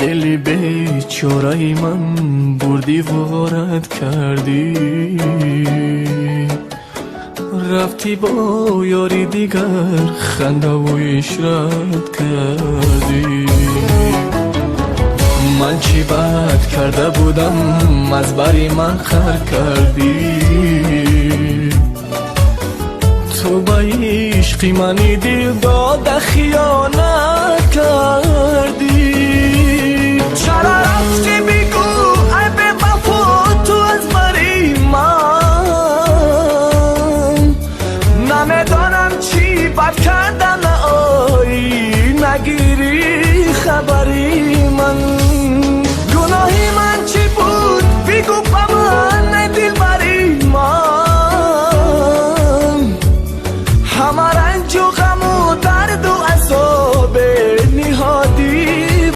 دلی بیچاره من بردی وارد کردی، رفتی با یاری دیگر خنده و اشرت کردی. من چی بد کرده بودم از بری من خر کردی، تو با عشقی منی دل داده خیانت کردی.